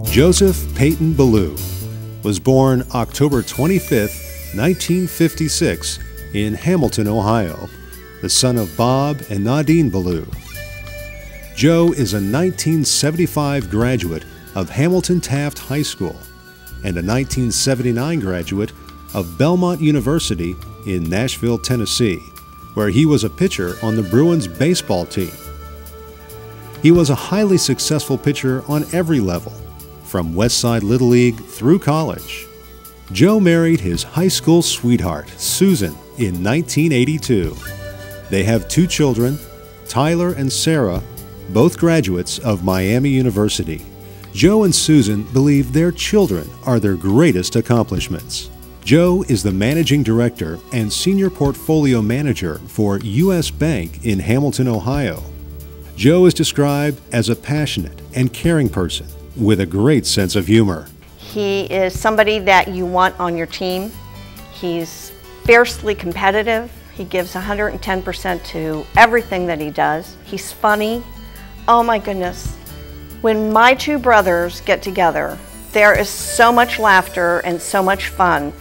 Joseph Peyton Belew was born October 25, 1956 in Hamilton, Ohio, the son of Bob and Nadine Belew. Joe is a 1975 graduate of Hamilton Taft High School and a 1979 graduate of Belmont University in Nashville, Tennessee, where he was a pitcher on the Bruins baseball team. He was a highly successful pitcher on every level, from Westside Little League through college. Joe married his high school sweetheart, Susan, in 1982. They have 2 children, Tyler and Sarah, both graduates of Miami University. Joe and Susan believe their children are their greatest accomplishments. Joe is the managing director and senior portfolio manager for U.S. Bank in Hamilton, Ohio. Joe is described as a passionate and caring person with a great sense of humor. He is somebody that you want on your team. He's fiercely competitive. He gives 110% to everything that he does. He's funny. Oh my goodness. When my 2 brothers get together, there is so much laughter and so much fun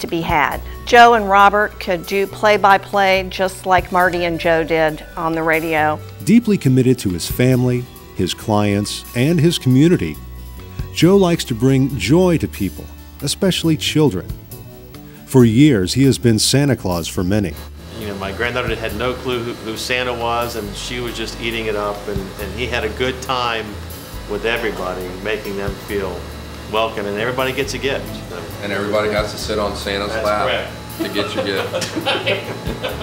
to be had. Joe and Robert could do play-by-play just like Marty and Joe did on the radio. Deeply committed to his family, his clients, and his community, Joe likes to bring joy to people, especially children. For years, he has been Santa Claus for many. You know, my granddaughter had no clue who Santa was, and she was just eating it up, and he had a good time with everybody, making them feel welcome, and everybody gets a gift. So. And everybody has to sit on Santa's lap to get your gift.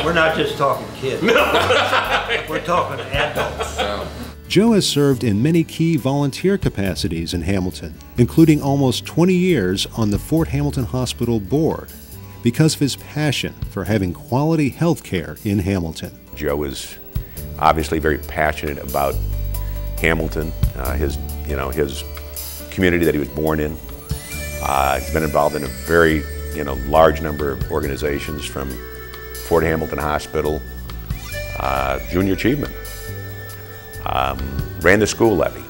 We're not just talking kids. We're talking adults. Yeah. Joe has served in many key volunteer capacities in Hamilton, including almost 20 years on the Fort Hamilton Hospital Board, because of his passion for having quality health care in Hamilton. Joe is obviously very passionate about Hamilton, his community that he was born in. He's been involved in a very large number of organizations, from Fort Hamilton Hospital, Junior Achievement, ran the school levy,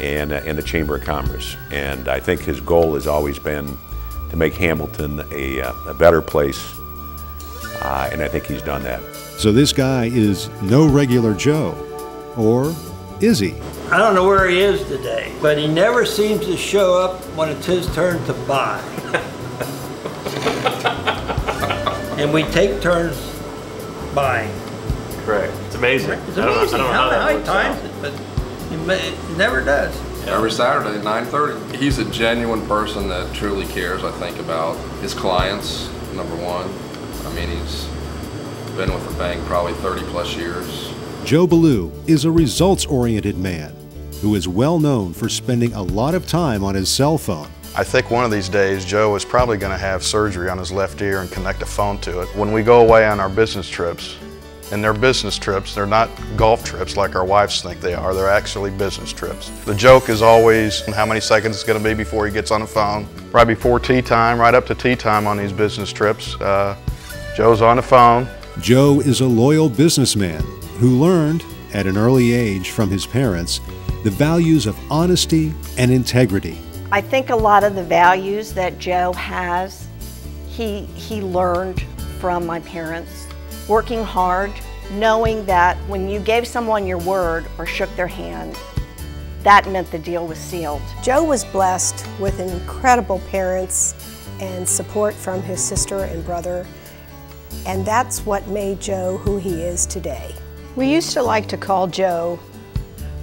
and the Chamber of Commerce. And I think his goal has always been to make Hamilton a better place, and I think he's done that. So this guy is no regular Joe, or is he? I don't know where he is today, but he never seems to show up when it's his turn to buy. And we take turns buying. Correct. It's amazing. It's amazing how he times it, but it never does. Every Saturday at 9:30. He's a genuine person that truly cares, I think, about his clients, number one. I mean, he's been with the bank probably 30 plus years. Joe Belew is a results-oriented man who is well known for spending a lot of time on his cell phone. I think one of these days Joe is probably going to have surgery on his left ear and connect a phone to it. When we go away on our business trips, and they're business trips, they're not golf trips like our wives think they are, they're actually business trips. The joke is always how many seconds it's going to be before he gets on the phone. Right before tea time, right up to tea time on these business trips, Joe's on the phone. Joe is a loyal businessman who learned at an early age from his parents the values of honesty and integrity. I think a lot of the values that Joe has, he learned from my parents. Working hard, knowing that when you gave someone your word or shook their hand, that meant the deal was sealed. Joe was blessed with incredible parents and support from his sister and brother, and that's what made Joe who he is today. We used to like to call Joe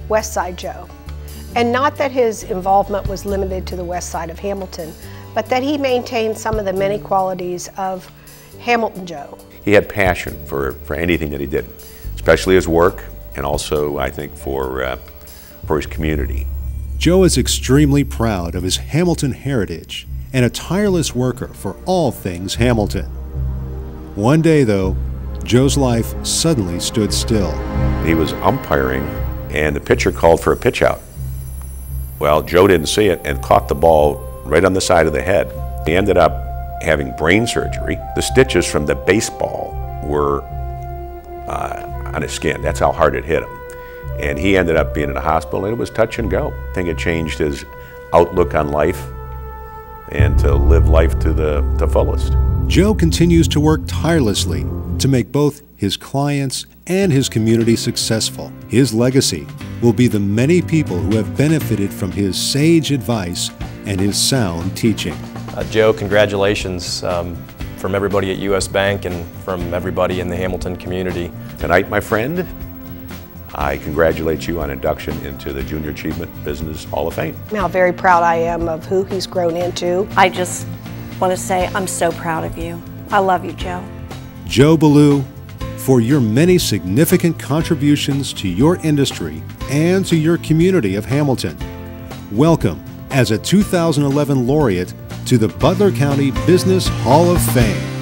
West Side Joe, and not that his involvement was limited to the west side of Hamilton, but that he maintained some of the many qualities of Hamilton Joe. He had passion for anything that he did, especially his work, and also, I think, for his community. Joe is extremely proud of his Hamilton heritage and a tireless worker for all things Hamilton. One day, though, Joe's life suddenly stood still. He was umpiring, and the pitcher called for a pitch out. Well, Joe didn't see it and caught the ball right on the side of the head. He ended up having brain surgery. The stitches from the baseball were on his skin. That's how hard it hit him. And he ended up being in a hospital, and it was touch and go. I think it changed his outlook on life and to live life to the fullest. Joe continues to work tirelessly to make both his clients and his community successful. His legacy will be the many people who have benefited from his sage advice and his sound teaching. Joe, congratulations from everybody at U.S. Bank and from everybody in the Hamilton community. Tonight, my friend, I congratulate you on induction into the Junior Achievement Business Hall of Fame. How very proud I am of who he's grown into. I just want to say I'm so proud of you. I love you, Joe. Joe Belew, for your many significant contributions to your industry and to your community of Hamilton. Welcome as a 2011 laureate to the Butler County Business Hall of Fame.